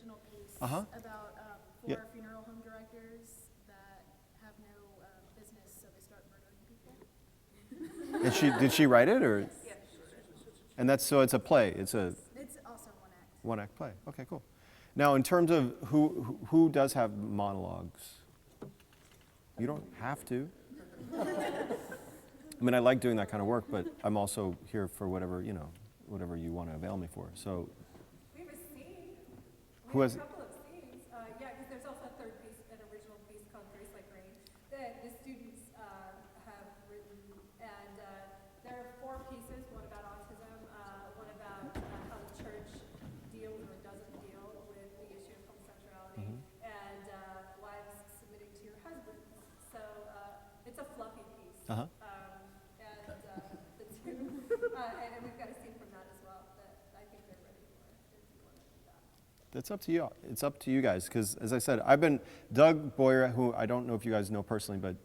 original piece Uh-huh. about four Yeah. funeral home directors that have no business, so they start murdering people. And did she write it, or? Yes. And so it's a play. It's also one act. one act play. Okay, cool. Now, in terms of who does have monologues, you don't have to. I mean, I like doing that kind of work, but I'm also here for whatever you want to avail me for. So, We have a scene. who has? A couple of scenes. Yeah, because there's also a third piece, an original piece called Grace Like Rain that the students have written. And there are four pieces, one about autism, one about how the church deals or doesn't deal with the issue of homosexuality, and wives submitting to your husbands. So it's a fluffy piece. Uh-huh. And we've got a scene from that as well that I think they're ready for if you want to do that. It's up to you. It's up to you guys, because as I said, Doug Boyer, who I don't know if you guys know personally, but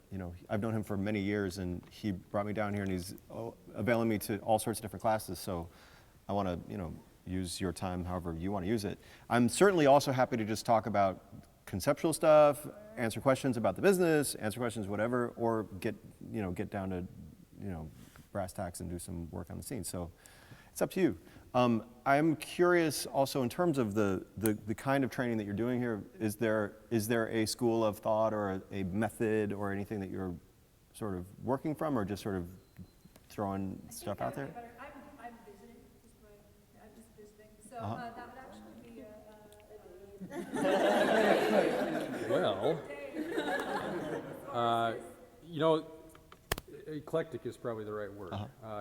I've known him for many years, and he brought me down here, and he's availing me to all sorts of different classes. So I want to use your time however you want to use it. I'm certainly also happy to just talk about conceptual stuff, answer questions about the business, answer questions whatever, or get down to brass tacks and do some work on the scene. So it's up to you. I'm curious also in terms of the kind of training that you're doing here, is there a school of thought or a method or anything that you're sort of working from, or just sort of throwing stuff out there? I'm visiting, I'm just visiting. So that would actually be Well, eclectic is probably the right word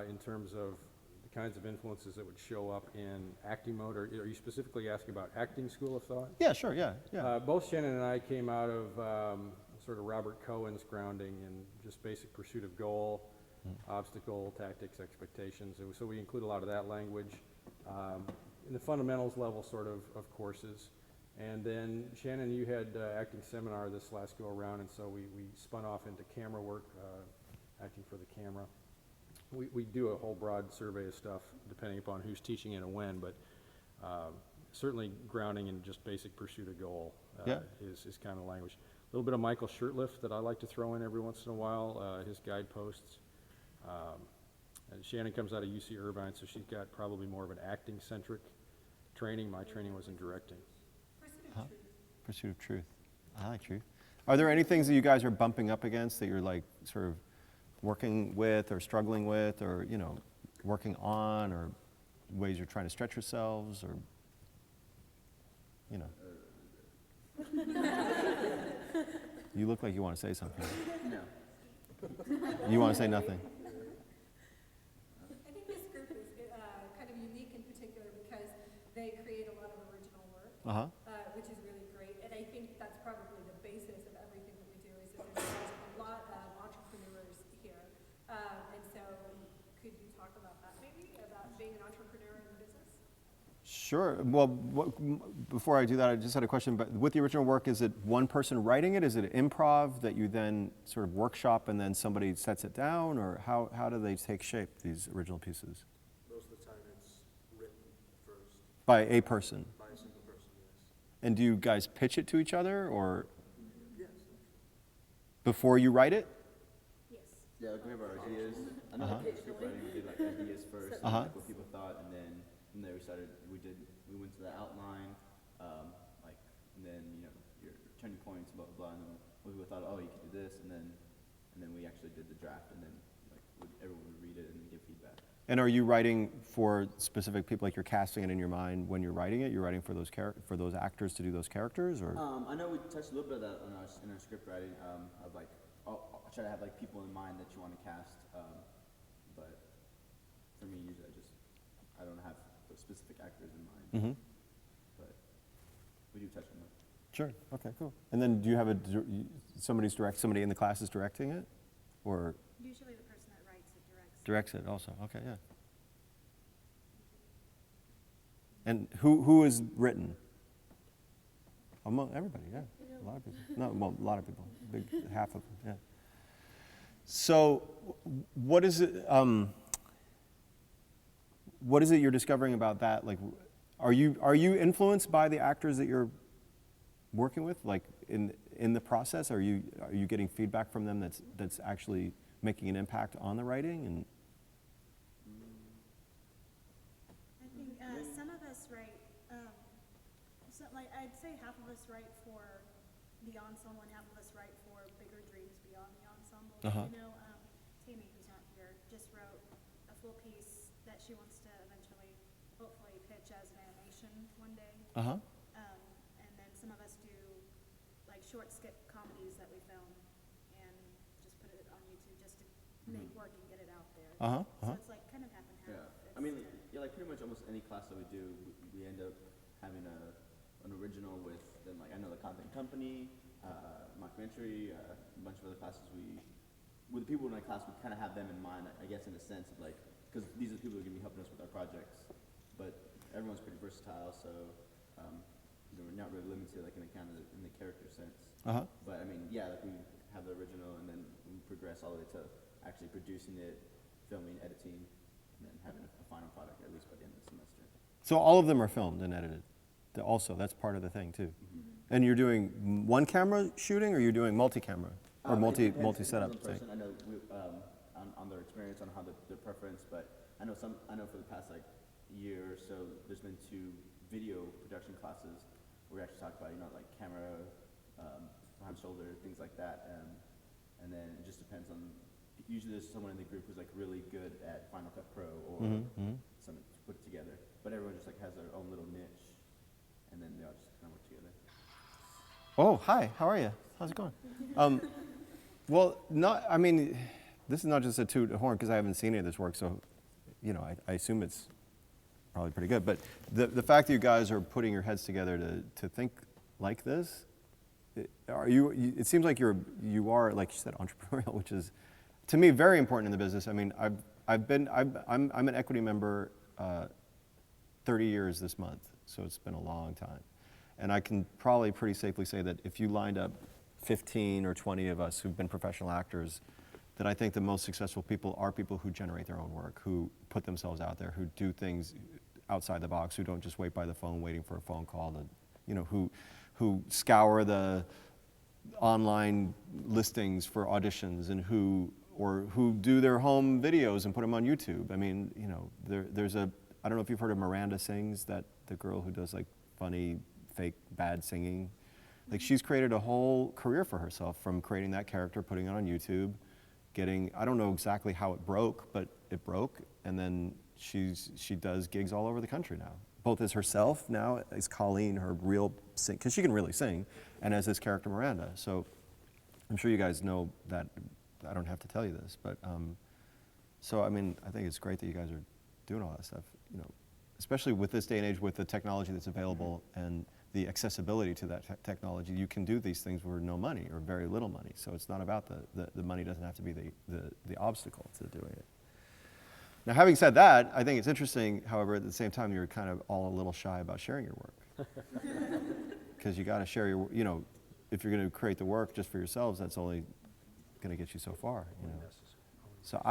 in terms of the kinds of influences that would show up in acting mode. Or are you specifically asking about acting school of thought? Yeah, sure, yeah. Both Shannon and I came out of sort of Robert Cohen's grounding in just basic pursuit of goal, obstacle, tactics, expectations. So we include a lot of that language in the fundamentals level sort of courses. And then, Shannon, you had acting seminar this last go around, and so we spun off into camera work, acting for the camera. We do a whole broad survey of stuff depending upon who's teaching it and when, but certainly grounding in just basic pursuit of goal is kind of language. A little bit of Michael Shurtleff that I like to throw in every once in a while, his guideposts. And Shannon comes out of UC Irvine, so she's got probably more of an acting-centric training. My training was in directing. Pursuit of truth. I like truth. Are there any things that you guys are bumping up against that you're like sort of working with or struggling with, or working on, or ways you're trying to stretch yourselves, or You look like you want to say something. No. You want to say nothing? I think this group is kind of unique in particular because they create a lot of original work, which is really great. And I think that's probably the basis of everything that we do, is that there's a lot of entrepreneurs here. And so could you talk about that maybe, about being an entrepreneur in business? Sure. Well, before I do that, I just had a question. But with the original work, is it one person writing it? Is it improv that you then sort of workshop and then somebody sets it down? Or how do they take shape, these original pieces? Most of the time it's written first. By a person? By a single person, yes. And do you guys pitch it to each other, or Yes. before you write it? Yes. Yeah, like we have our ideas. I know like for script writing, we did like ideas first, and like what people thought, and then from there we went to the outline, and then your turning points, blah blah blah, and then what people thought, oh, you could do this, and then we actually did the draft, and then everyone would read it and give feedback. And are you writing for specific people, like you're casting it in your mind when you're writing it? You're writing for those actors to do those characters, or? I know we touched a little bit of that in our script writing, of like, I'll try to have like people in mind that you want to cast, but for me, usually I don't have those specific actors in mind, but we do touch on that. Sure. Okay. Cool. And then do you have somebody in the class is directing it, or? Usually the person that writes it directs. Directs it also. Okay. Yeah. And who is written? Among everybody. Yeah. A lot of people. No, well, a lot of people. Big half of them. Yeah. So, what is it? What is it you're discovering about that? Like, Are you influenced by the actors that you're working with, like in the process? Are you getting feedback from them that's actually making an impact on the writing? And I think some of us write, like I'd say half of us write for the ensemble and half of us write for bigger dreams beyond the ensemble. Uh-huh. You know, Tammy, who's not here, just wrote a full piece that she wants to eventually, hopefully, pitch as an animation one day. uh-huh. And then some of us do like short skit comedies that we film and just put it on YouTube just to make work and get it out there. Uh-huh, So uh-huh. it's like kind of half and half. Yeah, I mean, yeah, like pretty much almost any class that we do, we end up having an original with then like I know the content company, mockumentary, a bunch of other classes. With the people in my class, we kind of have them in mind, I guess, in a sense of like, because these are the people who are going to be helping us with our projects. But everyone's pretty versatile, so we're not really limited like in the character sense. Uh-huh. But I mean, yeah, like we have the original, and then we progress all the way to actually producing it, filming, editing, and then having a final product at least by the end of the semester. So all of them are filmed and edited. Also, that's part of the thing too. Mm-hmm. And you're doing one camera shooting, or you're doing multi-camera or It multi depends setup on the thing? person. I know on their experience, on how their preference, but I know for the past like year or so, there's been 2 video production classes where we actually talk about like camera, behind shoulder, things like that, and then it just depends on. Usually, there's someone in the group who's like really good at Final Cut Pro or something to put it together, but everyone just like has their own little niche, and then they all just kind of work together. Oh, hi. How are you? How's it going? Well, I mean, this is not just a toot a horn because I haven't seen any of this work, so, you know, I assume it's probably pretty good. But the fact that you guys are putting your heads together to think like this, it seems like you are, like you said, entrepreneurial, which is, to me, very important in the business. I mean, I'm an equity member 30 years this month, so it's been a long time. And I can probably pretty safely say that if you lined up 15 or 20 of us who've been professional actors, that I think the most successful people are people who generate their own work, who put themselves out there, who do things outside the box, who don't just wait by the phone waiting for a phone call, to, you know, who scour the online listings for auditions, and who do their home videos and put them on YouTube. I mean, you know, there's I don't know if you've heard of Miranda Sings, the girl who does like funny, fake, bad singing. Like, she's created a whole career for herself from creating that character, putting it on YouTube, I don't know exactly how it broke, but it broke, and then she does gigs all over the country now, both as herself now, as Colleen, her real sing, because she can really sing, and as this character Miranda. So I'm sure you guys know that. I don't have to tell you this, but so I mean, I think it's great that you guys are doing all that stuff, you know, especially with this day and age, with the technology that's available and the accessibility to that technology. You can do these things for no money or very little money. So it's not about the money doesn't have to be the obstacle to doing it. Now, having said that, I think it's interesting, however, at the same time, you're kind of all a little shy about sharing your work. Because you got to share your, you know, if you're going to create the work just for yourselves, that's only going to get you so far, you know. So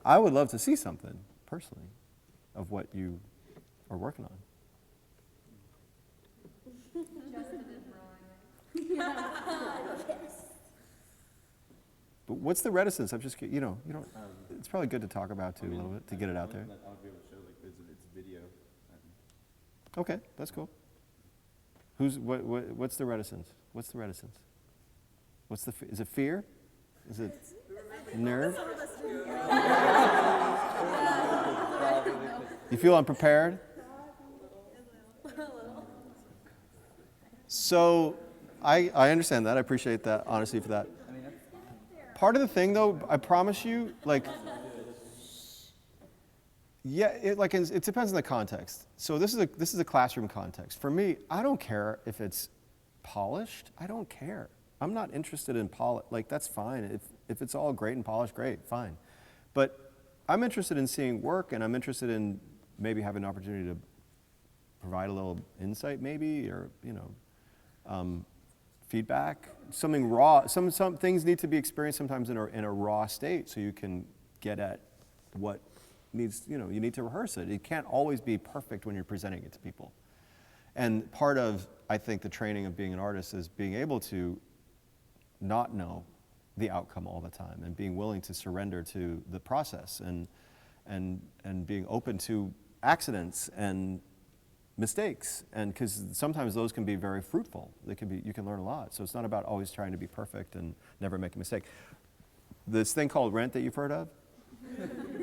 I would love to see something, personally, of what you are working on. Justin and Ron. But what's the reticence? I'm just, you know, it's probably good to talk about too, a little bit, to get it out there. I'll be able to show like it's video. Okay, that's cool. What's the reticence? What's the reticence? Is it fear? Is it nerve? You feel unprepared? So I understand that. I appreciate that honesty for that. Part of the thing, though, I promise you, like, yeah, it depends on the context. So this is a classroom context. For me, I don't care if it's polished. I don't care. I'm not interested in like, that's fine. If it's all great and polished, great, fine. But I'm interested in seeing work, and I'm interested in maybe having an opportunity to provide a little insight, maybe, or, you know, feedback, something raw. Some things need to be experienced sometimes in a raw state, so you can get at what needs, you know, you need to rehearse it. It can't always be perfect when you're presenting it to people. And part of, I think, the training of being an artist is being able to not know the outcome all the time and being willing to surrender to the process and being open to accidents and mistakes, and because sometimes those can be very fruitful. They can be, you can learn a lot. So it's not about always trying to be perfect and never make a mistake. This thing called Rent that you've heard of,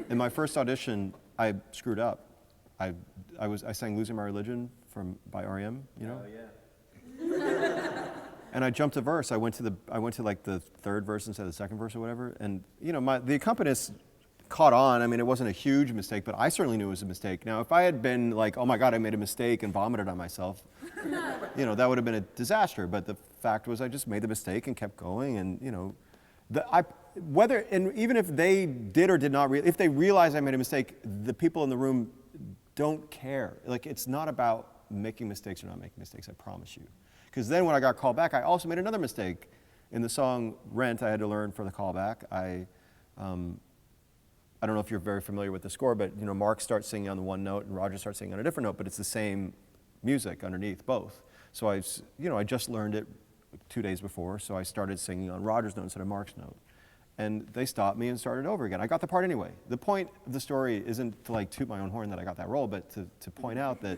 in my first audition, I screwed up. I sang "Losing My Religion" by REM, you know. Oh yeah. And I jumped a verse. I went to like the third verse instead of the second verse or whatever. And you know, the accompanist caught on. I mean, it wasn't a huge mistake, but I certainly knew it was a mistake. Now, if I had been like, oh my God, I made a mistake and vomited on myself, you know, that would have been a disaster. But the fact was I just made the mistake and kept going. And, you know, even if they did or did not, if they realized I made a mistake, the people in the room don't care. Like, it's not about making mistakes or not making mistakes, I promise you. Because then when I got called back, I also made another mistake. In the song Rent, I had to learn for the callback. I don't know if you're very familiar with the score, but you know, Mark starts singing on the one note and Roger starts singing on a different note, but it's the same music underneath both. So I just learned it 2 days before, so I started singing on Roger's note instead of Mark's note. And they stopped me and started over again. I got the part anyway. The point of the story isn't to like toot my own horn that I got that role, but to point out that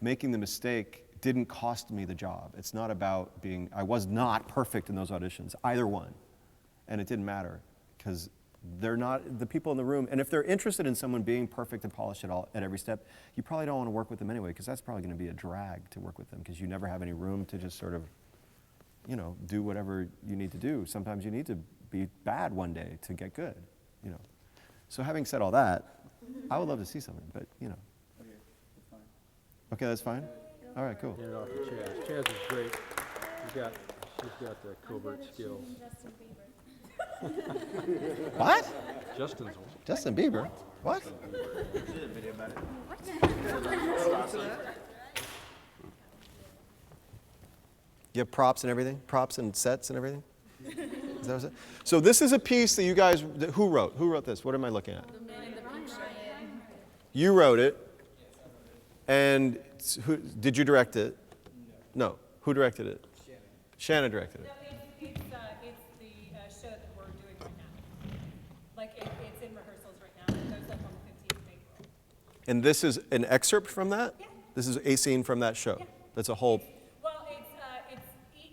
making the mistake didn't cost me the job. It's not about I was not perfect in those auditions, either one. And it didn't matter, because they're not the people in the room. And if they're interested in someone being perfect and polished at every step, you probably don't want to work with them anyway, because that's probably going to be a drag to work with them, because you never have any room to just sort of, you know, do whatever you need to do. Sometimes you need to be bad one day to get good, you know. So having said all that, I would love to see something, but, you know. Okay, that's fine. Okay, that's fine? All right, cool. Hand it off to Chaz. Chaz is great. She's got the covert skills. Justin Bieber. What? Justin's Justin Bieber? What? We did a video about it. You have props and everything? Props and sets and everything? Is that what it? So this is a piece that you guys, who wrote? Who wrote this? What am I looking at? You wrote it. And did you direct it? No. Who directed it? Shanna directed it. It's the show that we're doing right now. Like, it's in rehearsals right now. It goes up on the 15th of April. And this is an excerpt from that? Yeah. This is a scene from that show? Yeah. That's a whole... Well,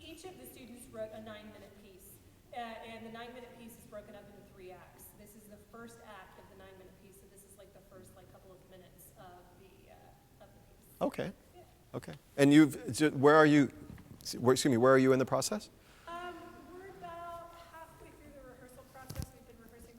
each of the students wrote a 9-minute piece. And the 9-minute piece is broken up into 3 acts. This is the first act of the 9-minute piece, so this is like the first couple of minutes of the piece. Okay. Yeah. Okay. And where are you in the process? We're about halfway through the rehearsal process. We've been rehearsing,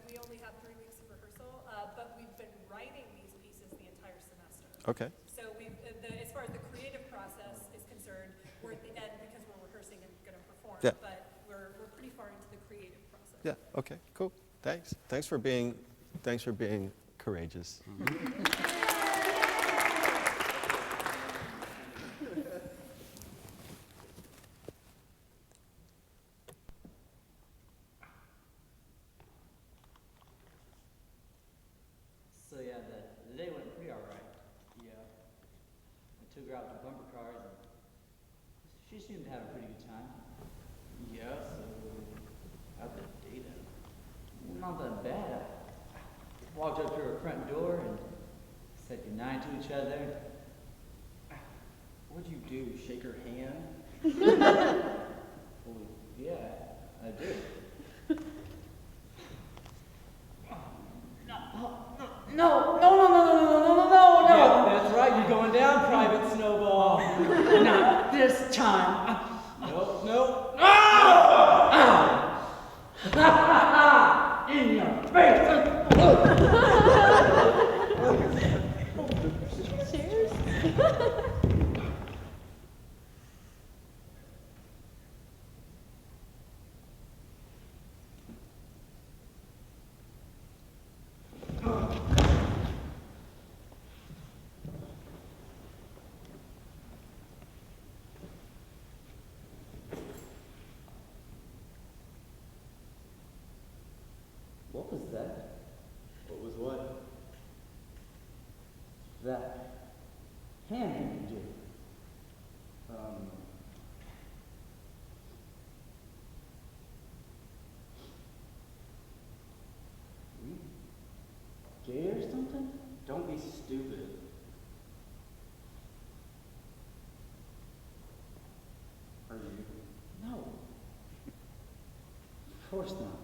we only have 3 weeks of rehearsal, but we've been writing these pieces the entire semester. Okay. So as far as the creative process is concerned, we're at the end because we're rehearsing and going to perform, Yeah. but we're pretty far into the creative process. Yeah, okay, cool. Thanks. Thanks for being courageous. So yeah, the day went pretty alright. Yeah. I took her out to bumper cars and she seemed to have a pretty good time. Yeah, so how'd the date end? Not that bad. I walked up to her front door and said goodnight to each other. What'd you do? Shake her hand? Well, yeah, I did. No! Yeah, that's right, you're going down, Private Snowball. Not this time. Nope. In your face! What was that? What was what? That hand thing you did. Don't be stupid. Are you? No. Of course not.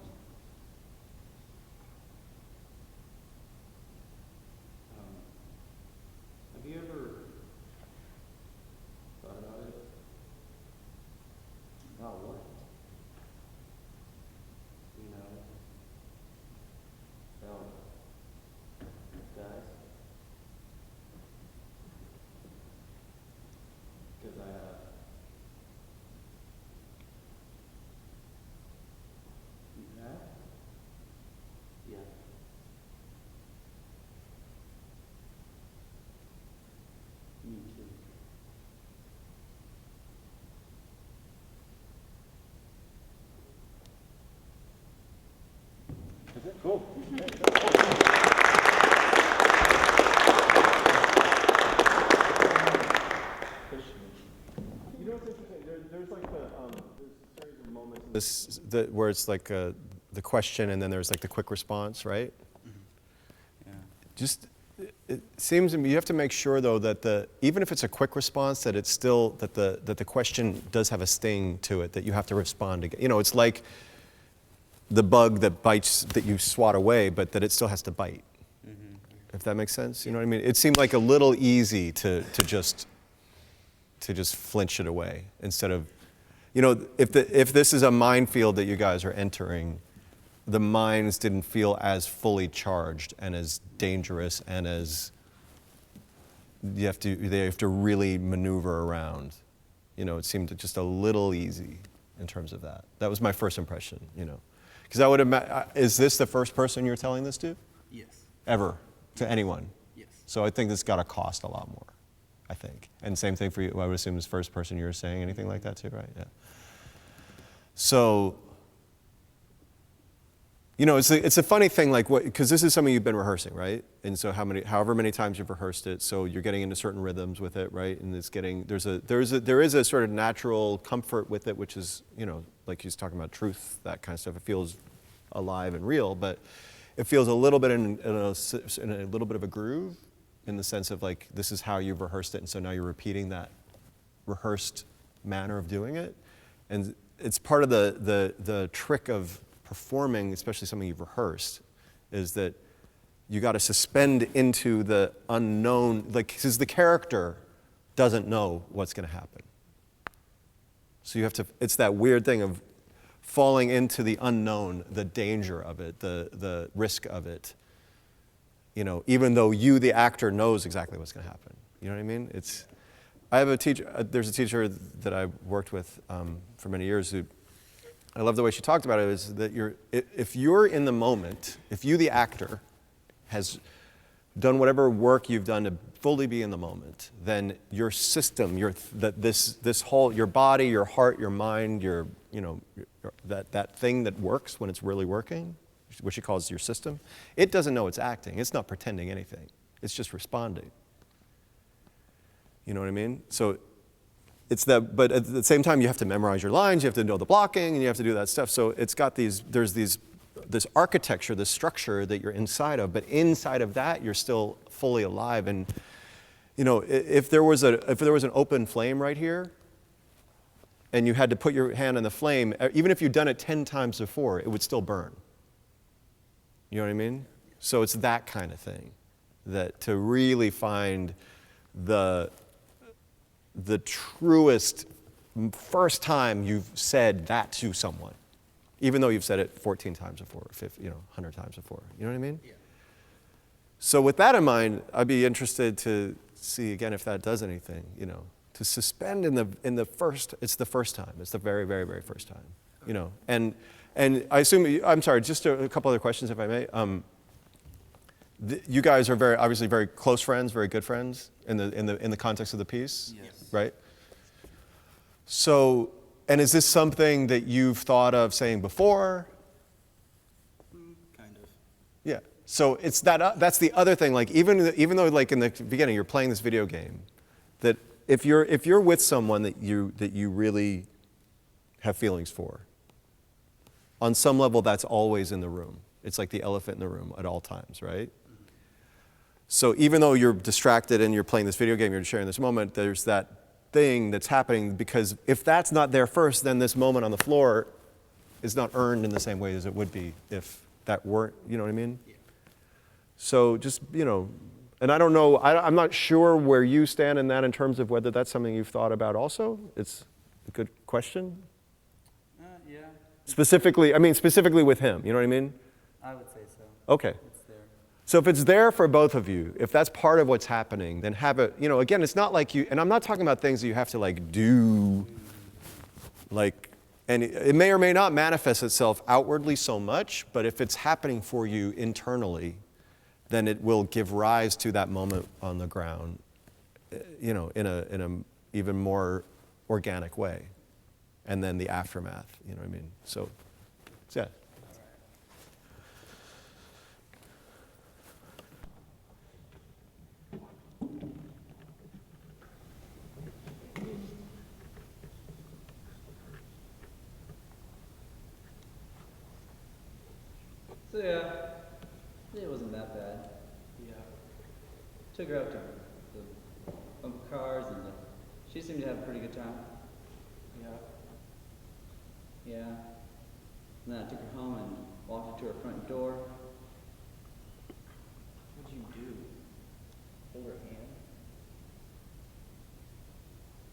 Have you ever thought about it? About what? You know, about guys? Because you have? Yeah. Me too. Cool. You know what's interesting? There's like there's a series of moments where it's like the question and then there's like the quick response, right? Yeah. Just it seems to me you have to make sure though that even if it's a quick response that it's still that the question does have a sting to it that you have to respond again. You know, it's like the bug that bites that you swat away, but that it still has to bite. If that makes sense, you know what I mean? It seemed like a little easy to just flinch it away instead of, you know, if this is a minefield that you guys are entering, the mines didn't feel as fully charged and as dangerous and as they have to really maneuver around. You know, it seemed just a little easy in terms of that. That was my first impression, you know. Because I would is this the first person you're telling this to? Yes. Ever? To anyone? Yes. So I think this got to cost a lot more, I think. And same thing for you, I would assume this first person you were saying anything like that too, right? Yeah. So, you know, it's a funny thing, like because this is something you've been rehearsing, right? And so however many times you've rehearsed it, so you're getting into certain rhythms with it, right? And it's getting, there is a sort of natural comfort with it, which is, you know, like he's talking about truth, that kind of stuff. It feels alive and real, but it feels a little bit in a little bit of a groove, in the sense of like, this is how you've rehearsed it, and so now you're repeating that rehearsed manner of doing it. And it's part of the trick of performing, especially something you've rehearsed, is that you got to suspend into the unknown, like, because the character doesn't know what's going to happen. So you have to, it's that weird thing of falling into the unknown, the danger of it, the risk of it, you know, even though you, the actor, knows exactly what's going to happen. You know what I mean? I have a teacher, there's a teacher that I worked with for many years who, I love the way she talked about it, is that if you're in the moment, if you, the actor, has done whatever work you've done to fully be in the moment, then your system, this whole, your body, your heart, your mind, that thing that works when it's really working, which she calls your system, it doesn't know it's acting. It's not pretending anything. It's just responding. You know what I mean? So it's that, but at the same time, you have to memorize your lines, you have to know the blocking, and you have to do that stuff. So it's got this architecture, this structure that you're inside of, but inside of that, you're still fully alive. And, you know, if there was an open flame right here, and you had to put your hand on the flame, even if you'd done it 10 times before, it would still burn. You know what I mean? So it's that kind of thing, that to really find the truest first time you've said that to someone, even though you've said it 14 times before, 50, 100 times before. You know what I mean? Yeah. So with that in mind, I'd be interested to see again if that does anything. You know, to suspend in the first. It's the first time. It's the very, very, very first time. You know, and I assume, I'm sorry, just a couple other questions if I may. You guys are obviously very close friends, very good friends in the context of the piece, Yes. right? So, and is this something that you've thought of saying before? Kind of. Yeah. So it's that's the other thing. Like even though like in the beginning you're playing this video game, that if you're with someone that you really have feelings for, on some level that's always in the room. It's like the elephant in the room at all times, right? So even though you're distracted and you're playing this video game, you're sharing this moment, there's that thing that's happening, because if that's not there first, then this moment on the floor is not earned in the same way as it would be if that weren't, you know what I mean? Yeah. So just, and I don't know, I'm not sure where you stand in that in terms of whether that's something you've thought about also. It's a good question. Yeah, Specifically with him, you know what I mean? I would say so. Okay. It's there. So if it's there for both of you, if that's part of what's happening, then have it, again, it's not like you, and I'm not talking about things that you have to like do, like, and it may or may not manifest itself outwardly so much, but if it's happening for you internally, then it will give rise to that moment on the ground, in a even more organic way. And then the aftermath, you know what I mean? So, yeah. So yeah, it wasn't that bad. Yeah. Took her out to the bumper cars and she seemed to have a pretty good time. Yeah. Yeah. And then I took her home and walked her to her front door. What'd you do? Hold her hand?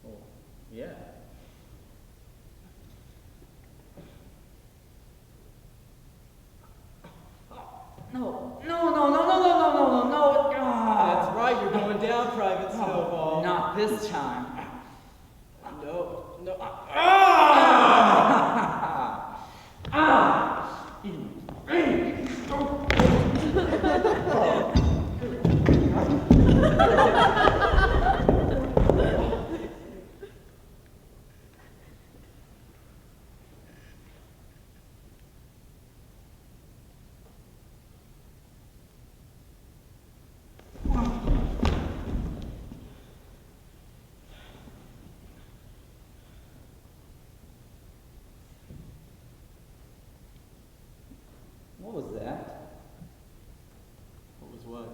Oh, yeah. No. That's right, you're going down, Private Snowball. Not this time. No. What was that? What was what?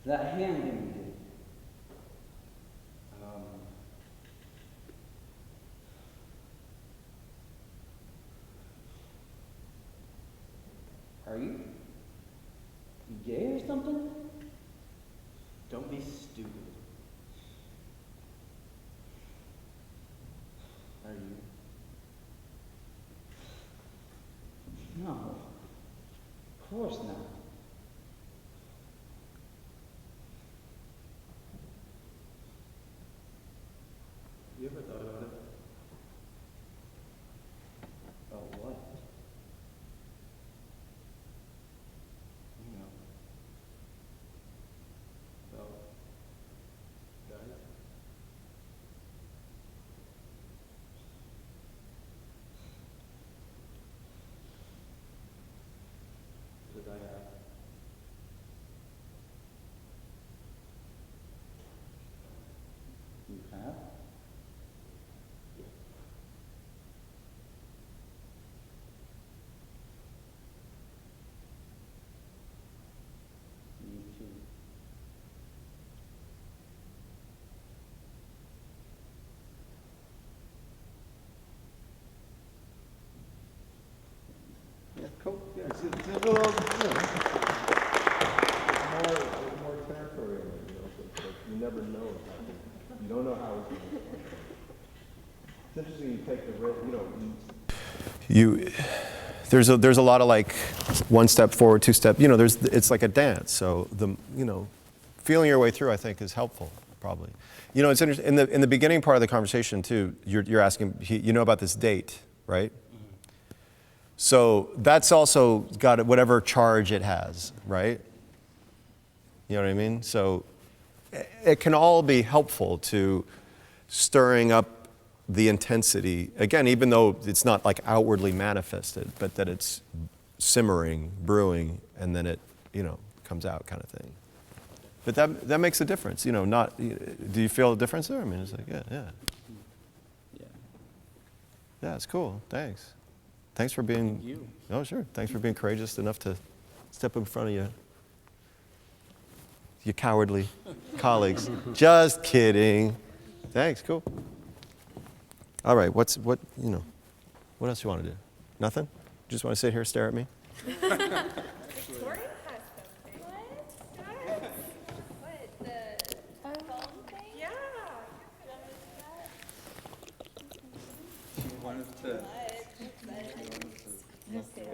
That hand game you did. Are you gay or something? Don't be stupid. Are you? No, of course not. You ever thought about it? About what? You know. About guys? Because I have. You have? Yeah. Me too. Yeah, cool. Yeah, it's a little, more territory, but you never know. You don't know how it's going to work. It's interesting. You take the risk. There's a lot of like 1 step forward, 2 step. It's like a dance. So feeling your way through, I think, is helpful. Probably. It's interesting. In the beginning part of the conversation too, you're asking. About this date, right? So that's also got whatever charge it has, right? You know what I mean? So it can all be helpful to stirring up the intensity, again, even though it's not like outwardly manifested, but that it's simmering, brewing, and then it, comes out kind of thing. But that makes a difference, do you feel a difference there? I mean, it's like, yeah. Yeah. Yeah, it's cool, thanks. Thanks for being, Thank you. Oh, sure. Thanks for being courageous enough to step in front of you. you cowardly colleagues. Just kidding. Thanks, cool. All right, what else you want to do? Nothing? Just want to sit here and stare at me? Victoria has something. What? The phone thing? Yeah. She wanted to.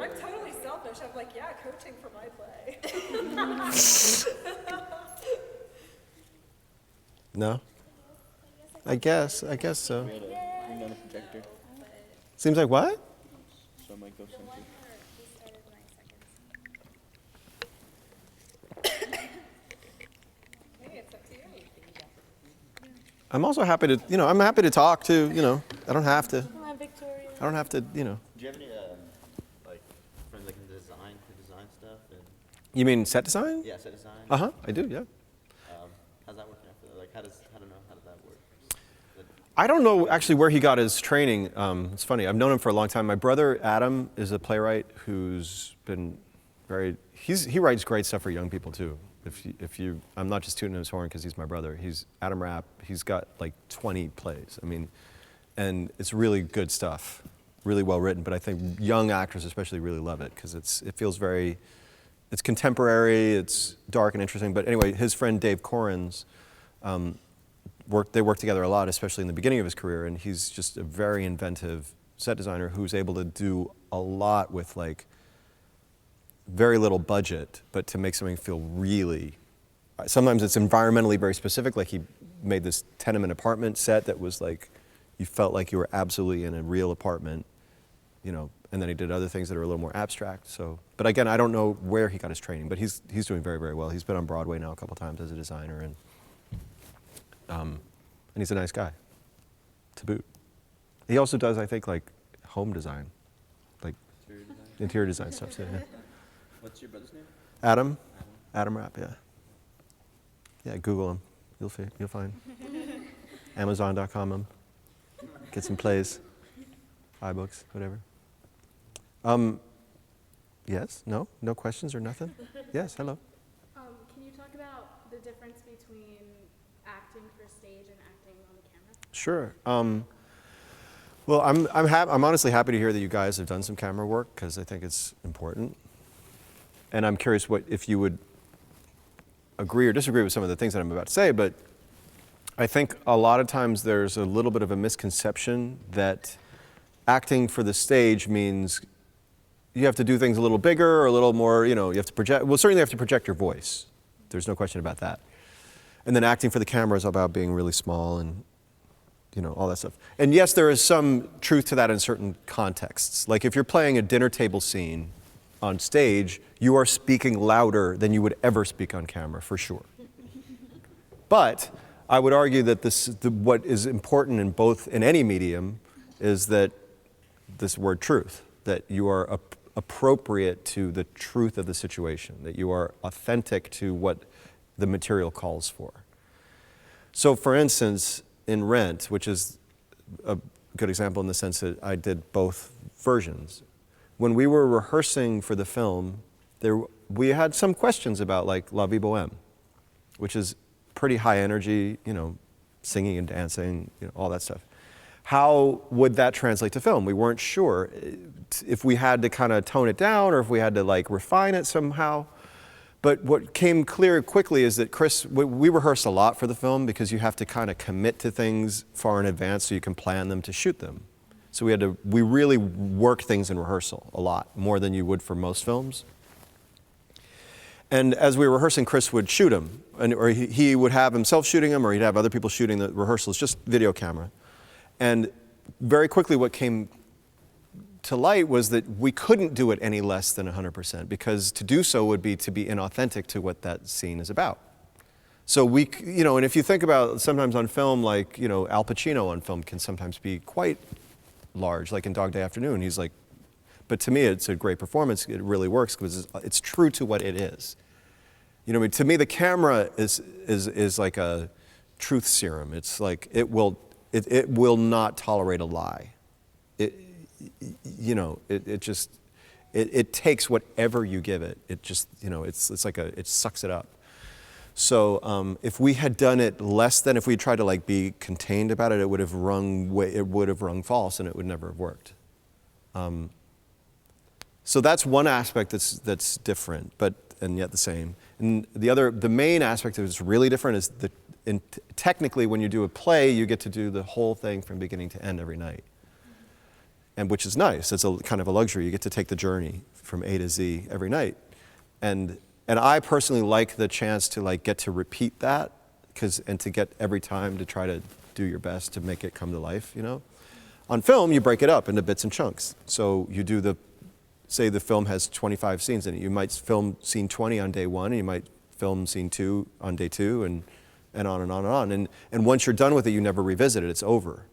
I'm totally selfish. I'm like, yeah, coaching for my play. No? I guess so. We had to bring down a projector, Seems like what? so I might go something. Hey, it's up to you. I'm also happy to, I'm happy to talk to, I don't have to. Come on, Victoria. I don't have to, Do you have any like friends like in design who design stuff and You mean set design? yeah, set design? Uh-huh, I do, yeah. How's that working out for that? Like how does that work? I don't know actually where he got his training. It's funny, I've known him for a long time. My brother Adam is a playwright who's been he writes great stuff for young people too. I'm not just tooting his horn because he's my brother. He's Adam Rapp. He's got like 20 plays. I mean, and it's really good stuff, really well written. But I think young actors especially really love it because it feels it's contemporary, it's dark and interesting. But anyway, his friend Dave Corrins, they work together a lot, especially in the beginning of his career. And he's just a very inventive set designer who's able to do a lot with like very little budget, but to make something feel really, sometimes it's environmentally very specific, like he made this tenement apartment set that was like, you felt like you were absolutely in a real apartment, and then he did other things that are a little more abstract. So, but again, I don't know where he got his training, but he's doing very, very well. He's been on Broadway now a couple times as a designer, and he's a nice guy, to boot. He also does, I think, like home design, like interior design stuff, so yeah. What's your brother's name? Adam Rapp, yeah. Yeah, Google him. You'll find. Amazon.com him. Get some plays, iBooks, whatever. Yes, no questions or nothing? Yes, hello. Can you talk about the difference between acting for stage and acting on the camera? Sure. Well, I'm honestly happy to hear that you guys have done some camera work because I think it's important. And I'm curious if you would agree or disagree with some of the things that I'm about to say, but I think a lot of times there's a little bit of a misconception that acting for the stage means you have to do things a little bigger or a little more, you have to project, well, certainly you have to project your voice. There's no question about that. And then acting for the camera is about being really small and, all that stuff. And yes, there is some truth to that in certain contexts. Like if you're playing a dinner table scene on stage, you are speaking louder than you would ever speak on camera, for sure. But I would argue that what is important in any medium is that this word truth, that you are appropriate to the truth of the situation, that you are authentic to what the material calls for. So for instance, in Rent, which is a good example in the sense that I did both versions, when we were rehearsing for the film, we had some questions about like La Vie Boheme, which is pretty high energy, singing and dancing, all that stuff. How would that translate to film? We weren't sure if we had to kind of tone it down or if we had to like refine it somehow. But what came clear quickly is that Chris, we rehearsed a lot for the film because you have to kind of commit to things far in advance so you can plan them to shoot them. So we really worked things in rehearsal a lot, more than you would for most films. And as we were rehearsing, Chris would shoot them, or he would have himself shooting them, or he'd have other people shooting the rehearsals, just video camera. And very quickly what came to light was that we couldn't do it any less than 100%, because to do so would be to be inauthentic to what that scene is about. So and if you think about sometimes on film, like, Al Pacino on film can sometimes be quite large, like in Dog Day Afternoon. He's like, but to me it's a great performance. It really works because it's true to what it is. To me the camera is like a truth serum. It's like it will not tolerate a lie. It takes whatever you give it. It just, it's like it sucks it up. So if we had done it less than, if we tried to like be contained about it, it would have rung false, and it would never have worked. So that's one aspect that's different, and yet the same. And the main aspect that's really different is technically when you do a play, you get to do the whole thing from beginning to end every night, and which is nice. It's a kind of a luxury. You get to take the journey from A to Z every night, and I personally like the chance to like get to repeat that, and to get every time to try to do your best to make it come to life. You know, on film you break it up into bits and chunks. So you do say the film has 25 scenes in it. You might film scene 20 on day 1, and you might film scene 2 on day 2, and on and on and on. And once you're done with it, you never revisit it. It's over.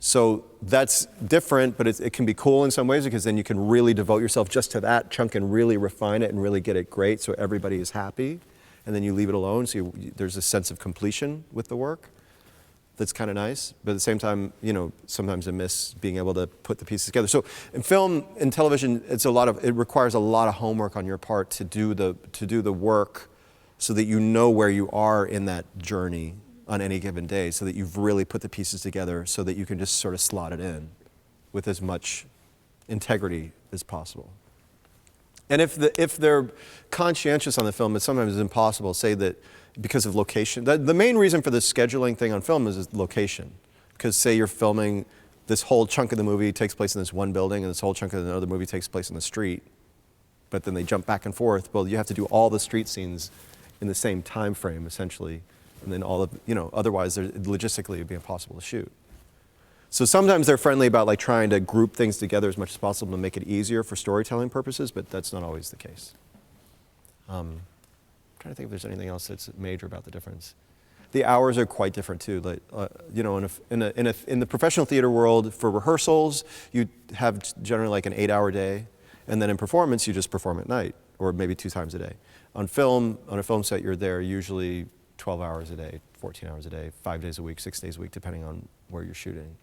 So that's different, but it can be cool in some ways, because then you can really devote yourself just to that chunk and really refine it and really get it great so everybody is happy. And then you leave it alone, so there's a sense of completion with the work that's kind of nice. But at the same time, you know, sometimes I miss being able to put the pieces together. So in film and television, it requires a lot of homework on your part to do the work so that you know where you are in that journey on any given day, so that you've really put the pieces together so that you can just sort of slot it in with as much integrity as possible. And if they're conscientious on the film, it sometimes is impossible. Say that because of location. The main reason for the scheduling thing on film is location. Because say you're filming, this whole chunk of the movie takes place in this one building, and this whole chunk of another movie takes place in the street, but then they jump back and forth. Well, you have to do all the street scenes in the same time frame, essentially. And then otherwise logistically it'd be impossible to shoot. So sometimes they're friendly about like trying to group things together as much as possible to make it easier for storytelling purposes, but that's not always the case. I'm trying to think if there's anything else that's major about the difference. The hours are quite different too. Like, in the professional theater world, for rehearsals, you have generally like an 8-hour day, and then in performance, you just perform at night, or maybe 2 times a day. On a film set, you're there usually 12 hours a day, 14 hours a day, 5 days a week, 6 days a week, depending on where you're shooting.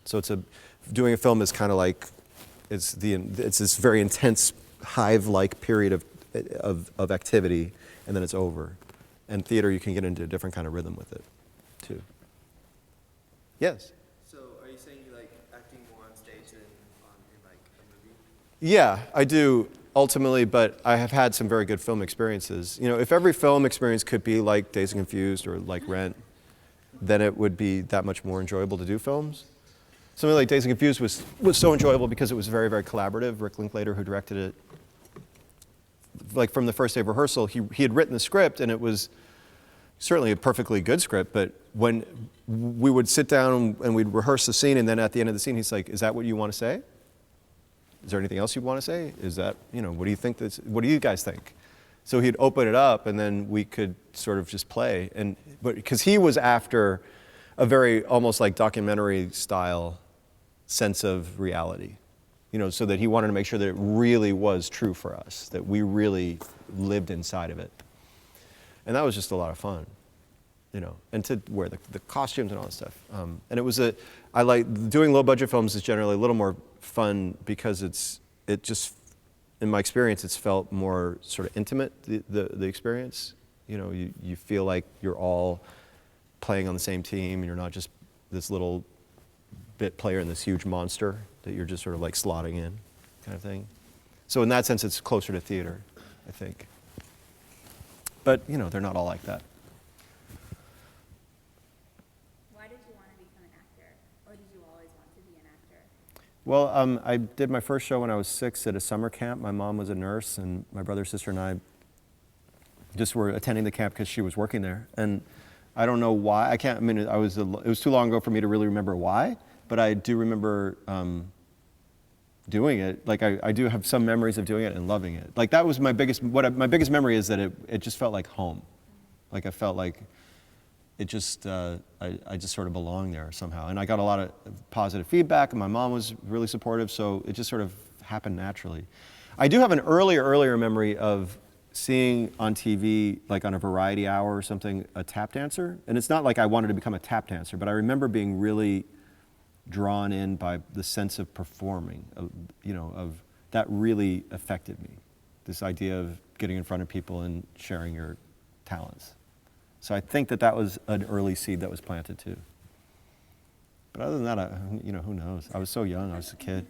So doing a film is kind of like, it's this very intense hive-like period of activity, and then it's over. And theater, you can get into a different kind of rhythm with it, too. Yes? So are you saying you like acting more on stage than in like a movie? Yeah, I do. Ultimately, but I have had some very good film experiences. You know, if every film experience could be like Dazed and Confused or like Rent, then it would be that much more enjoyable to do films. Something like Dazed and Confused was so enjoyable because it was very, very collaborative. Rick Linklater, who directed it, like from the first day of rehearsal, he had written the script, and it was certainly a perfectly good script, but when we would sit down and we'd rehearse the scene, and then at the end of the scene, he's like, "Is that what you want to say? Is there anything else you want to say? Is that, what do you think what do you guys think?" So he'd open it up, and then we could sort of just play. But because he was after a very almost like documentary style sense of reality, so that he wanted to make sure that it really was true for us, that we really lived inside of it. And that was just a lot of fun, and to wear the costumes and all that stuff. And I like doing low budget films is generally a little more fun because it just, in my experience, it's felt more sort of intimate, the experience. You feel like you're all playing on the same team, and you're not just this little bit player in this huge monster that you're just sort of like slotting in, kind of thing. So in that sense, it's closer to theater, I think. But, they're not all like that. Why did you want to become an actor? Or did you always want to be an actor? Well, I did my first show when I was 6 at a summer camp. My mom was a nurse, and my brother, sister, and I just were attending the camp because she was working there. And I don't know why. It was too long ago for me to really remember why, but I do remember doing it. Like I do have some memories of doing it and loving it. Like that was my biggest memory is that it just felt like home. Like I felt like it just, I just sort of belonged there somehow. And I got a lot of positive feedback, and my mom was really supportive, so it just sort of happened naturally. I do have an earlier memory of seeing on TV, like on a variety hour or something, a tap dancer. And it's not like I wanted to become a tap dancer, but I remember being really drawn in by the sense of performing, of that really affected me. This idea of getting in front of people and sharing your talents. So I think that was an early seed that was planted too. But other than that, who knows? I was so young, I was a kid.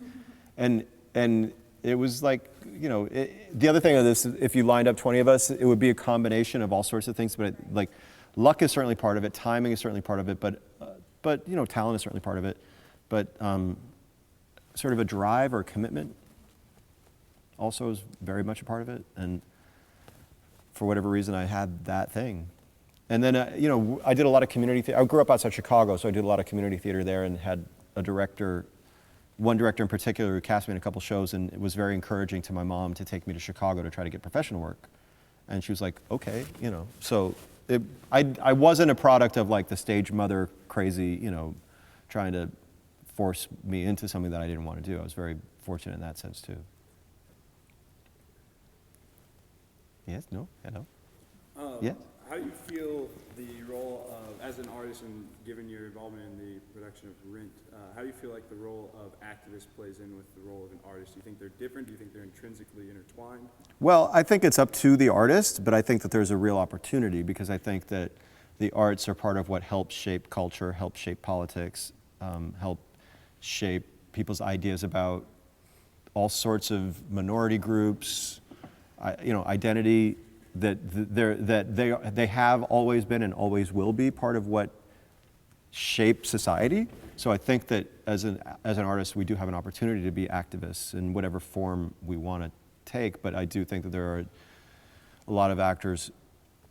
And it was like, the other thing of this, if you lined up 20 of us, it would be a combination of all sorts of things, but like luck is certainly part of it, timing is certainly part of it, but talent is certainly part of it. But sort of a drive or a commitment also is very much a part of it. And for whatever reason, I had that thing. And then, I did a lot of community theater. I grew up outside Chicago, so I did a lot of community theater there and had one director in particular who cast me in a couple shows, and it was very encouraging to my mom to take me to Chicago to try to get professional work. And she was like, okay, So I wasn't a product of like the stage mother crazy, trying to force me into something that I didn't want to do. I was very fortunate in that sense too. Yes, no, hello? Yes? How do you feel the role of, as an artist and given your involvement in the production of Rent, how do you feel like the role of activist plays in with the role of an artist? Do you think they're different? Do you think they're intrinsically intertwined? Well, I think it's up to the artist, but I think that there's a real opportunity because I think that the arts are part of what helps shape culture, help shape politics, help shape people's ideas about all sorts of minority groups, identity. That they have always been and always will be part of what shapes society. So I think that as an artist, we do have an opportunity to be activists in whatever form we want to take. But I do think that there are a lot of actors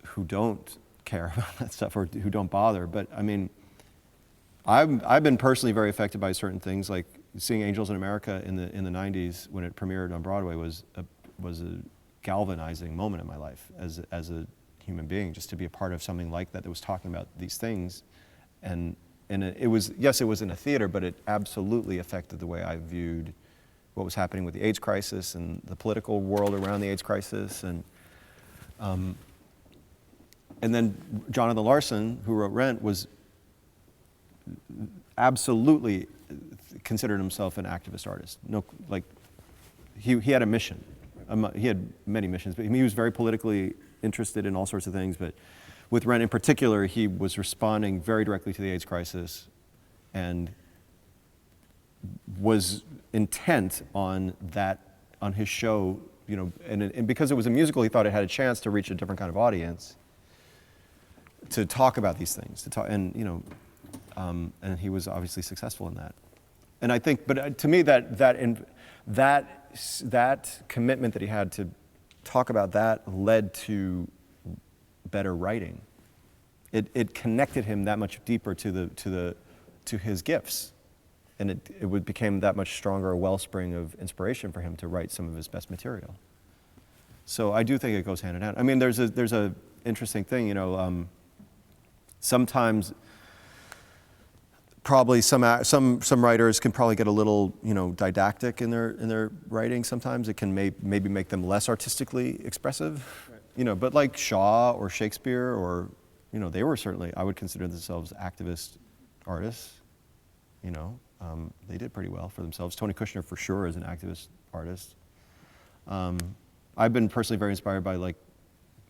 who don't care about that stuff or who don't bother. But I mean, I've been personally very affected by certain things, like seeing Angels in America in the 90s when it premiered on Broadway was a galvanizing moment in my life as a human being, just to be a part of something like that was talking about these things. And it was in a theater, but it absolutely affected the way I viewed what was happening with the AIDS crisis and the political world around the AIDS crisis. And then Jonathan Larson, who wrote Rent, was absolutely considered himself an activist artist. No, like he had a mission. He had many missions, but he was very politically interested in all sorts of things. But with Rent in particular, he was responding very directly to the AIDS crisis and was intent on his show, and because it was a musical, he thought it had a chance to reach a different kind of audience, to talk about these things, and he was obviously successful in that. And I think, but to me, that commitment that he had to talk about that led to better writing. It connected him that much deeper to his gifts, and it became that much stronger a wellspring of inspiration for him to write some of his best material. So I do think it goes hand in hand. I mean, there's a interesting thing, sometimes. Probably some writers can probably get a little didactic in their writing. Sometimes it can maybe make them less artistically expressive, right. But like Shaw or Shakespeare or they were certainly, I would consider themselves activist artists. They did pretty well for themselves. Tony Kushner for sure is an activist artist. I've been personally very inspired by like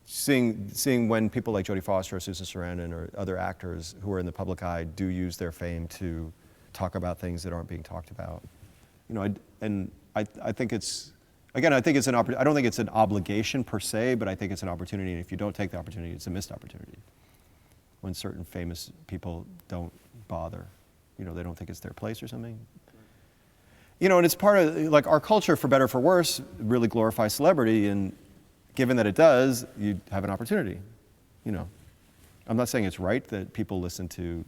seeing when people like Jodie Foster or Susan Sarandon or other actors who are in the public eye do use their fame to talk about things that aren't being talked about. I think it's, again, I think it's I don't think it's an obligation per se, but I think it's an opportunity, and if you don't take the opportunity, it's a missed opportunity. When certain famous people don't bother, they don't think it's their place or something. And it's part of, like, our culture, for better or for worse, really glorifies celebrity, and given that it does, you have an opportunity. I'm not saying it's right that people listen to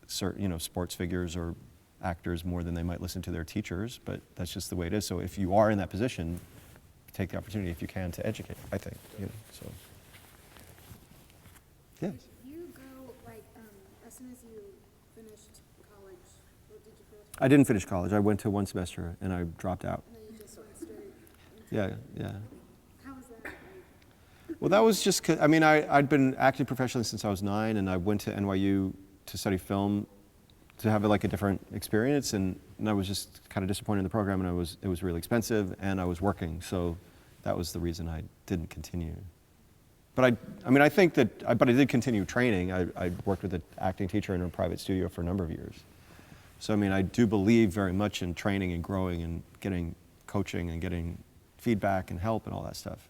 certain, sports figures or actors more than they might listen to their teachers, but that's just the way it is. So if you are in that position, take the opportunity if you can to educate, I think, so. Yes? Did you go, as soon as you finished college, what did you feel? I didn't finish college. I went to one semester and I dropped out. And then you just went straight Yeah. How was that? Well, that was just, I'd been acting professionally since I was 9, and I went to NYU to study film to have a different experience, and I was just kind of disappointed in the program, and it was really expensive, and I was working, so that was the reason I didn't continue. But I mean, I think that, but I did continue training. I worked with an acting teacher in a private studio for a number of years. So, I mean, I do believe very much in training and growing and getting coaching and getting feedback and help and all that stuff.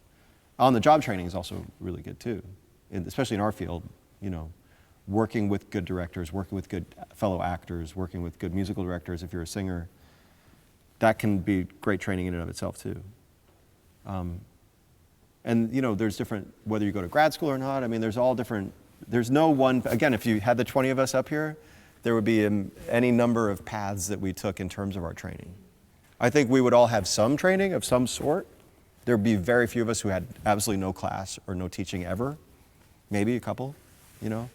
On-the-job training is also really good too, especially in our field, you know, working with good directors, working with good fellow actors, working with good musical directors if you're a singer. That can be great training in and of itself too. And you know, there's different, whether you go to grad school or not, I mean, there's all different, there's no one, again, if you had the 20 of us up here, there would be any number of paths that we took in terms of our training. I think we would all have some training of some sort. There would be very few of us who had absolutely no class or no teaching ever. Maybe a couple, you know.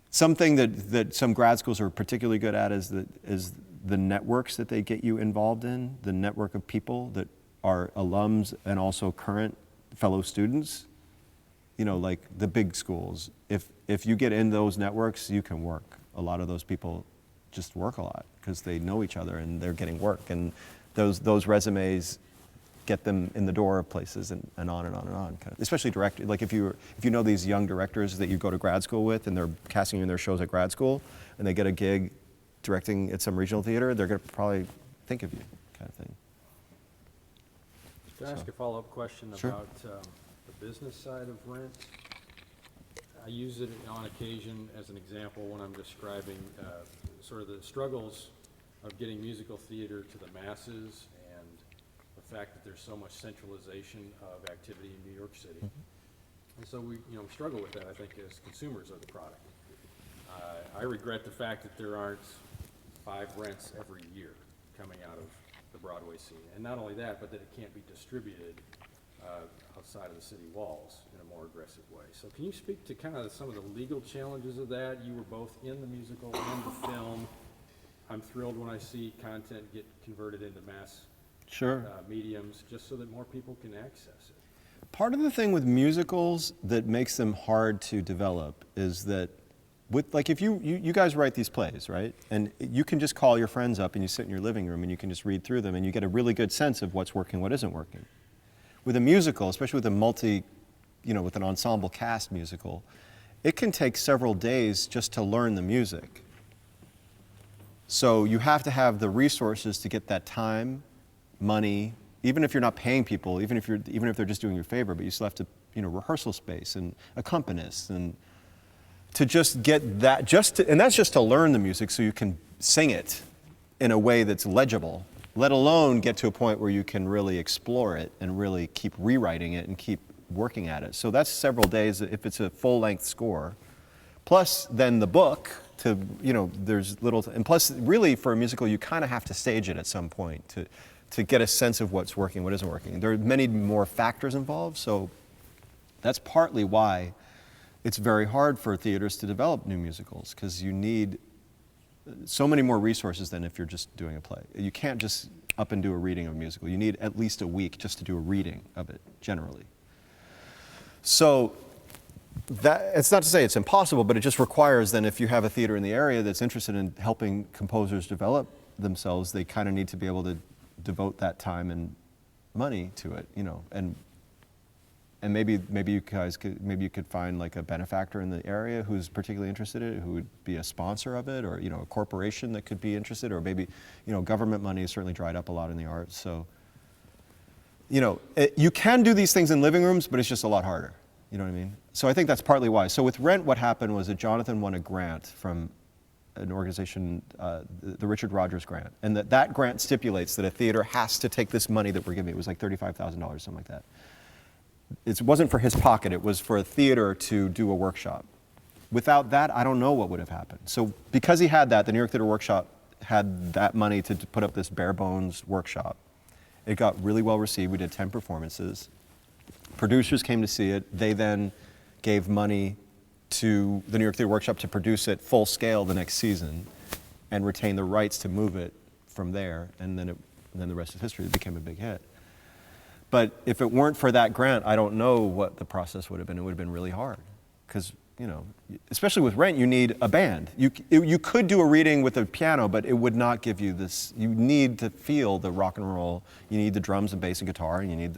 Something that some grad schools are particularly good at is the networks that they get you involved in, the network of people that are alums and also current fellow students. You know, like the big schools. If you get in those networks, you can work. A lot of those people just work a lot because they know each other and they're getting work. And those resumes get them in the door of places and on and on and on. Kind of. Especially directors, like if you know these young directors that you go to grad school with and they're casting you in their shows at grad school and they get a gig directing at some regional theater, they're going to probably think of you, kind of thing. Can I ask a follow-up question Sure. about the business side of rent? I use it on occasion as an example when I'm describing sort of the struggles of getting musical theater to the masses and the fact that there's so much centralization of activity in New York City. And so we struggle with that, I think, as consumers of the product. I regret the fact that there aren't 5 rents every year coming out of the Broadway scene. And not only that, but that it can't be distributed outside of the city walls in a more aggressive way. So can you speak to kind of some of the legal challenges of that? You were both in the musical and the film. I'm thrilled when I see content get converted into mass mediums just so that more people can access it. Part of the thing with musicals that makes them hard to develop is that if you guys write these plays, right? And you can just call your friends up and you sit in your living room and you can just read through them and you get a really good sense of what's working, what isn't working. With a musical, especially with with an ensemble cast musical, it can take several days just to learn the music. So you have to have the resources to get that time, money, even if you're not paying people, even if they're just doing you a favor, but you still have to, rehearsal space and accompanists and to just get that, and that's just to learn the music so you can sing it in a way that's legible, let alone get to a point where you can really explore it and really keep rewriting it and keep working at it. So that's several days if it's a full-length score. Plus then the book there's little, and plus really for a musical you kind of have to stage it at some point to get a sense of what's working, what isn't working. There are many more factors involved, so that's partly why it's very hard for theaters to develop new musicals, because you need so many more resources than if you're just doing a play. You can't just up and do a reading of a musical. You need at least a week just to do a reading of it, generally. So it's not to say it's impossible, but it just requires then if you have a theater in the area that's interested in helping composers develop themselves, they kind of need to be able to devote that time and money to it, and maybe you guys could find like a benefactor in the area who's particularly interested in it, who would be a sponsor of it, or a corporation that could be interested, or maybe government money has certainly dried up a lot in the arts. So you can do these things in living rooms, but it's just a lot harder. You know what I mean? So I think that's partly why. So with Rent, what happened was that Jonathan won a grant from an organization, the Richard Rogers Grant, and that grant stipulates that a theater has to take this money that we're giving. It was like $35,000, something like that. It wasn't for his pocket, it was for a theater to do a workshop. Without that, I don't know what would have happened. So because he had that, the New York Theater Workshop had that money to put up this bare bones workshop. It got really well received. We did 10 performances. Producers came to see it. They then gave money to the New York Theater Workshop to produce it full scale the next season and retain the rights to move it from there. And then the rest is history. It became a big hit. But if it weren't for that grant, I don't know what the process would have been. It would have been really hard. Because, especially with Rent, you need a band. You could do a reading with a piano, but it would not give you this. You need to feel the rock and roll. You need the drums and bass and guitar, and you need,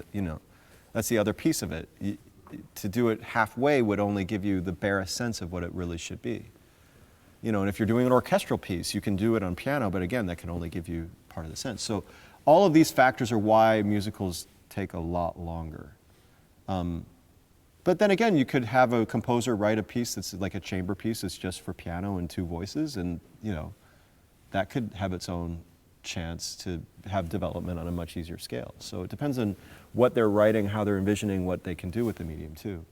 That's the other piece of it. To do it halfway would only give you the barest sense of what it really should be. You know, and if you're doing an orchestral piece, you can do it on piano, but again, that can only give you part of the sense. So all of these factors are why musicals take a lot longer. But then again, you could have a composer write a piece that's like a chamber piece that's just for piano and two voices, and you know, that could have its own chance to have development on a much easier scale. So it depends on what they're writing, how they're envisioning what they can do with the medium too.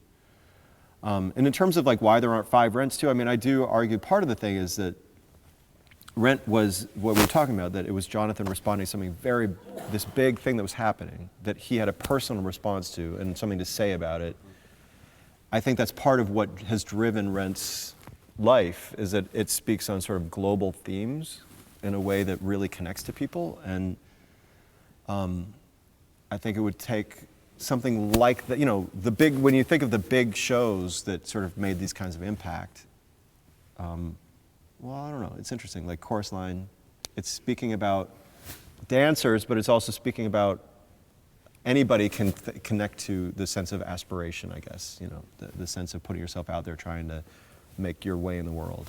And in terms of like why there aren't 5 Rents too, I mean, I do argue part of the thing is that Rent was what we were talking about, that it was Jonathan responding to something this big thing that was happening, that he had a personal response to and something to say about it. I think that's part of what has driven Rent's life, is that it speaks on sort of global themes in a way that really connects to people. And I think it would take something like that, you know, when you think of the big shows that sort of made these kinds of impact, well, I don't know, it's interesting, like Chorus Line, it's speaking about dancers, but it's also speaking about anybody can connect to the sense of aspiration, I guess, you know, the sense of putting yourself out there, trying to make your way in the world.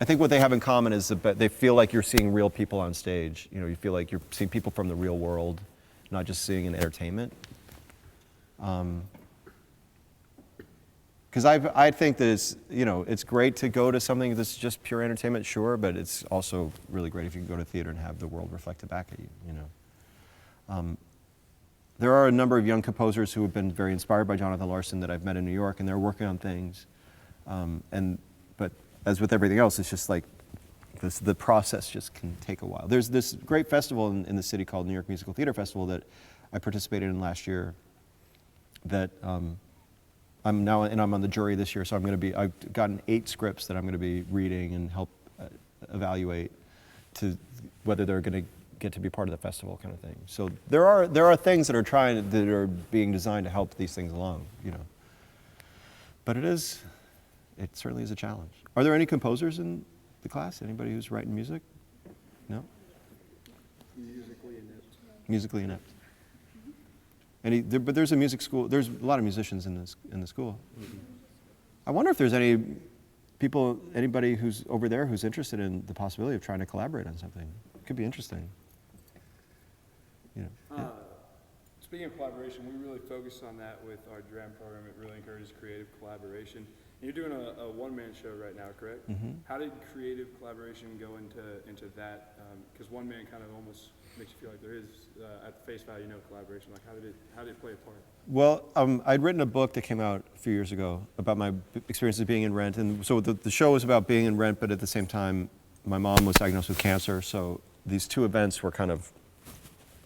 I think what they have in common is that they feel like you're seeing real people on stage. You know, you feel like you're seeing people from the real world, not just seeing an entertainment. Because I think that it's, you know, it's great to go to something that's just pure entertainment, sure, but it's also really great if you can go to theater and have the world reflected back at you, you know. There are a number of young composers who have been very inspired by Jonathan Larson that I've met in New York, and they're working on things. But as with everything else, it's just like the process just can take a while. There's this great festival in the city called New York Musical Theater Festival that I participated in last year that I'm on the jury this year, so I've gotten 8 scripts that I'm going to be reading and help evaluate to whether they're going to get to be part of the festival, kind of thing. So there are things that are being designed to help these things along, you know. But it certainly is a challenge. Are there any composers in the class? Anybody who's writing music? No? Musically inept. Musically inept. But there's a music school. There's a lot of musicians in the school. Mm-hmm. I wonder if there's anybody who's over there who's interested in the possibility of trying to collaborate on something. It could be interesting. You know. Yeah. Speaking of collaboration, we really focus on that with our DRAM program. It really encourages creative collaboration. And you're doing a one-man show right now, correct? Mm-hmm. How did creative collaboration go into that? Because one man kind of almost makes you feel like there is, at face value, no collaboration. Like, how did it play a part? Well, I'd written a book that came out a few years ago about my experiences being in Rent. And so the show was about being in Rent, but at the same time, my mom was diagnosed with cancer. So these two events were kind of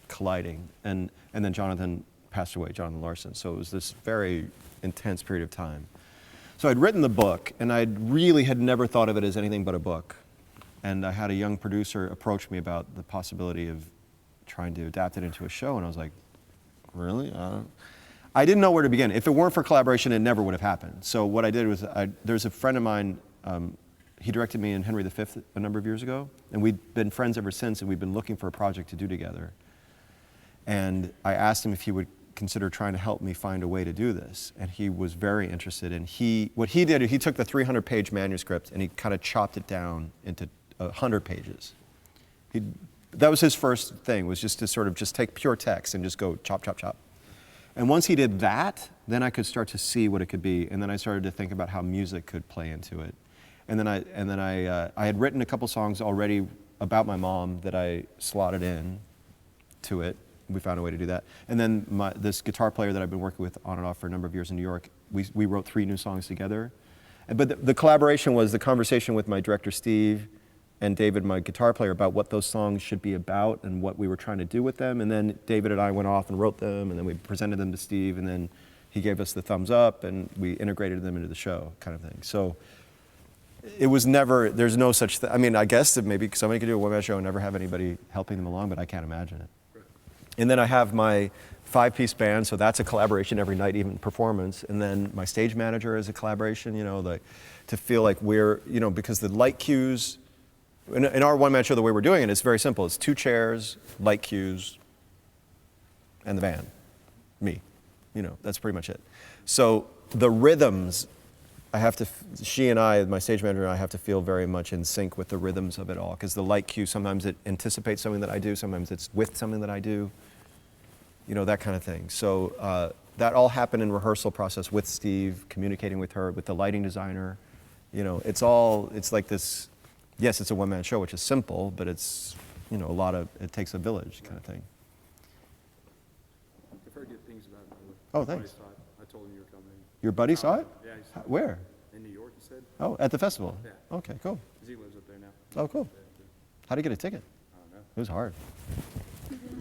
colliding. And then Jonathan passed away, Jonathan Larson. So it was this very intense period of time. So I'd written the book, and I really had never thought of it as anything but a book. And I had a young producer approach me about the possibility of trying to adapt it into a show, and I was like, really? I didn't know where to begin. If it weren't for collaboration, it never would have happened. So what I did was, there's a friend of mine, he directed me in Henry V a number of years ago, and we'd been friends ever since, and we'd been looking for a project to do together. And I asked him if he would consider trying to help me find a way to do this. And he was very interested. And what he did, he took the 300-page manuscript and he kind of chopped it down into 100 pages. That was his first thing, was just to sort of just take pure text and just go chop, chop, chop. And once he did that, then I could start to see what it could be. And then I started to think about how music could play into it. And then I had written a couple songs already about my mom that I slotted in to it. We found a way to do that. And then this guitar player that I've been working with on and off for a number of years in New York, we wrote 3 new songs together. But the collaboration was the conversation with my director, Steve, and David, my guitar player, about what those songs should be about and what we were trying to do with them. And then David and I went off and wrote them, and then we presented them to Steve, and then he gave us the thumbs up, and we integrated them into the show, kind of thing. So it was never, there's no such thing. I mean, I guess that maybe somebody could do a one-man show and never have anybody helping them along, but I can't imagine it. And then I have my 5-piece band, so that's a collaboration every night, even performance. And then my stage manager is a collaboration, you know, to feel like we're, you know, because the light cues, in our one-man show, the way we're doing it, it's very simple. It's 2 chairs, light cues, and the band, me. You know, that's pretty much it. So the rhythms, she and I, my stage manager and I, have to feel very much in sync with the rhythms of it all, because the light cue, sometimes it anticipates something that I do, sometimes it's with something that I do, you know, that kind of thing. So that all happened in rehearsal process with Steve, communicating with her, with the lighting designer. You know, it's like this, yes, it's a one-man show, which is simple, but it's, you know, it takes a village kind of thing. I've heard good things about it. Oh, thanks. I told him you were coming. Your buddy saw it? Yeah, Where? in New York, he said. Oh, at the festival? Yeah. Okay, cool. 'Cause he lives up there now. Oh, cool. How'd you get a ticket? I don't know. It was hard.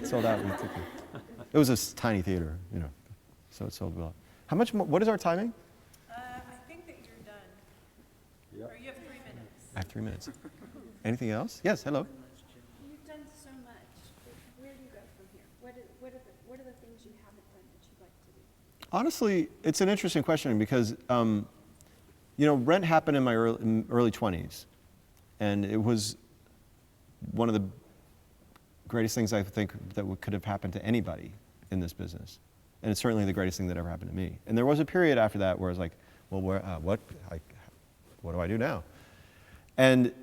It sold out with a ticket. It was a tiny theater, you know, so it sold well. How much more, what is our timing? I think that you're done. Yep. Or you have 3 minutes. I have 3 minutes. Anything else? Yes, hello. You've done so much. Where do you go from here? What are the things you haven't done that you'd like to do? Honestly, it's an interesting question because, you know, Rent happened in my early 20s, and it was one of the greatest things I think that could have happened to anybody in this business. And it's certainly the greatest thing that ever happened to me. And there was a period after that where I was like, well, what do I do now? And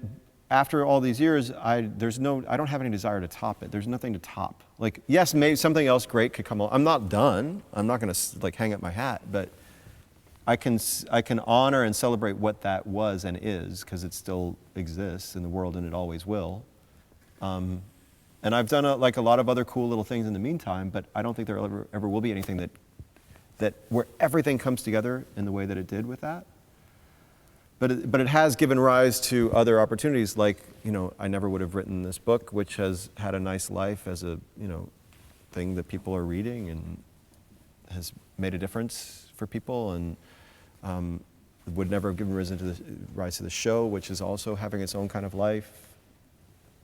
after all these years, I don't have any desire to top it. There's nothing to top. Like, yes, maybe something else great could come along. I'm not done. I'm not going to like hang up my hat, but I can honor and celebrate what that was and is, because it still exists in the world and it always will. And I've done like a lot of other cool little things in the meantime, but I don't think there ever will be anything that where everything comes together in the way that it did with that. But it has given rise to other opportunities, like, you know, I never would have written this book, which has had a nice life as a, you know, thing that people are reading and has made a difference for people, and would never have given rise to the show, which is also having its own kind of life.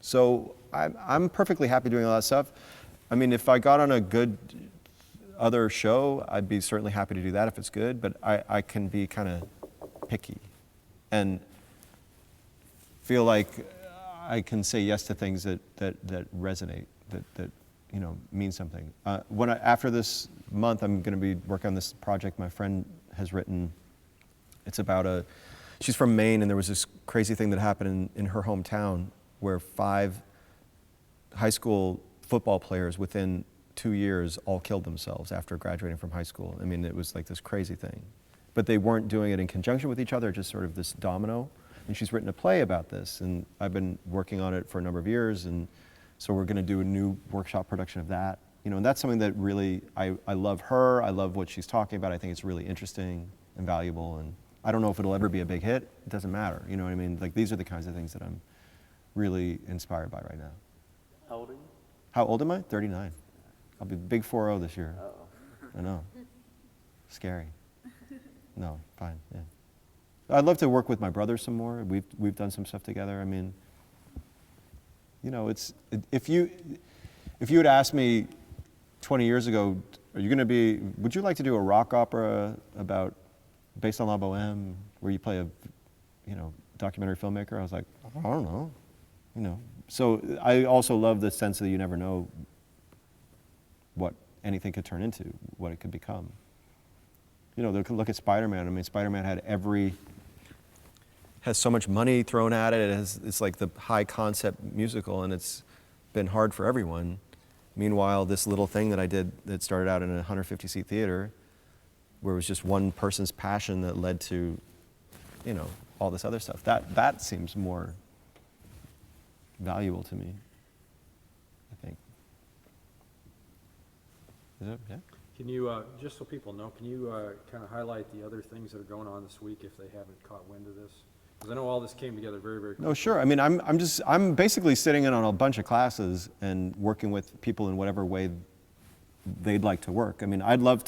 So I'm perfectly happy doing all that stuff. I mean, if I got on a good other show, I'd be certainly happy to do that if it's good, but I can be kind of picky and feel like I can say yes to things that resonate, that you know, mean something. After this month, I'm going to be working on this project my friend has written. It's about she's from Maine, and there was this crazy thing that happened in her hometown where 5 high school football players within 2 years all killed themselves after graduating from high school. I mean, it was like this crazy thing. But they weren't doing it in conjunction with each other, just sort of this domino. And she's written a play about this, and I've been working on it for a number of years, and so we're gonna do a new workshop production of that. You know, and that's something that really, I love her, I love what she's talking about, I think it's really interesting and valuable, and I don't know if it'll ever be a big hit, it doesn't matter, you know what I mean? Like, these are the kinds of things that I'm really inspired by right now. How old are you? How old am I? 39. I'll be big 4-0 this year. Uh-oh. I know. Scary. No, fine, yeah. I'd love to work with my brother some more. We've done some stuff together. I mean, you know, if you had asked me 20 years ago, would you like to do a rock opera based on La Boheme, where you play a, you know, documentary filmmaker? I was like, I don't know, you know. So I also love the sense that you never know what anything could turn into, what it could become. You know, look at Spider-Man. I mean, Spider-Man has so much money thrown at it. It's like the high concept musical, and it's been hard for everyone. Meanwhile, this little thing that I did that started out in a 150-seat theater, where it was just one person's passion that led to, you know, all this other stuff. That seems more valuable to me, I think. Is it? Yeah. Can you, just so people know, can you kind of highlight the other things that are going on this week if they haven't caught wind of this? Because I know all this came together very, very quickly. No, sure. I mean, I'm basically sitting in on a bunch of classes and working with people in whatever way they'd like to work. I mean, I love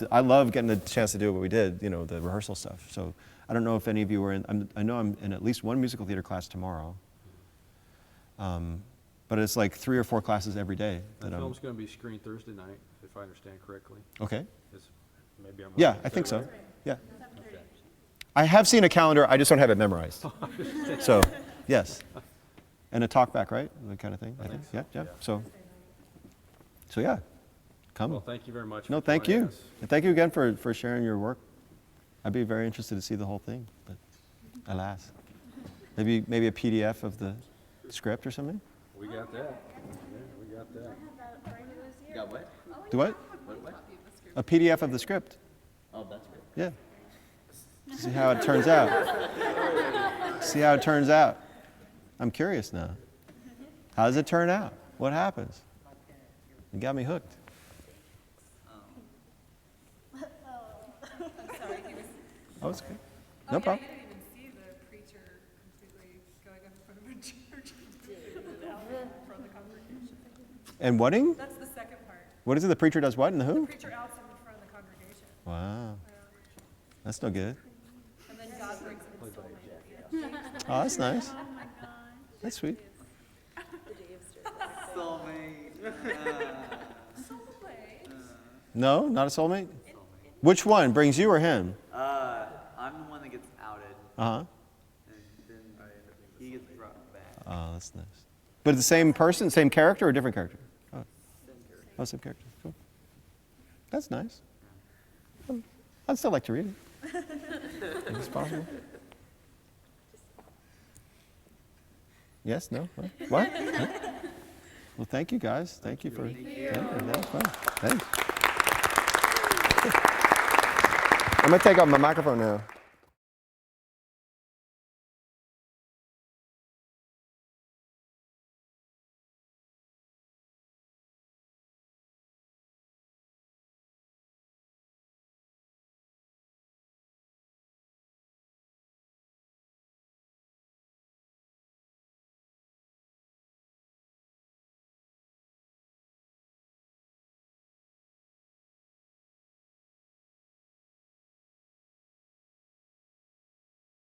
getting the chance to do what we did, you know, the rehearsal stuff. So I don't know if any of you were in, I know I'm in at least one musical theater class tomorrow. But it's like 3 or 4 classes every day. The film's going to be screened Thursday night, if I understand correctly. Okay. Maybe I'm Yeah, wrong. I think so. Right? Yeah. I have seen a calendar, I just don't have it memorized. So, yes. And a talkback, right? That kind of thing, I think. Yeah, yeah. So yeah. come. Well, thank you very much. No, for thank joining you. us. And thank you again for sharing your work. I'd be very interested to see the whole thing, but alas. Maybe a PDF of the script or something? We got that. Yeah, we got that. You got what? Do what? What? A PDF of the script. Oh, that's great. Yeah. See how it turns out. See how it turns out. I'm curious now. How does it turn out? What happens? You got me hooked. Oh, it's good. No problem. I didn't even see the preacher completely going up in front of a church from the congregation. And wedding? That's the second part. What is it? The preacher does what and the who? The preacher outs him in front of the congregation. Wow. That's no good. And then God brings him his soulmate. Oh, that's nice. That's sweet. Soulmate. Soulmate. No, not a soulmate? Which one? Brings you or him? I'm the one that gets outed, Uh-huh. and then he gets brought back. Oh, that's nice. But the same person, same character or different character? Oh, same character. Cool. That's nice. I'd still like to read it. If it's possible. Yes? No? What? Huh? Well, thank you guys. Thank you for. Yeah, that was fun. Thanks. I'm gonna take off my microphone now.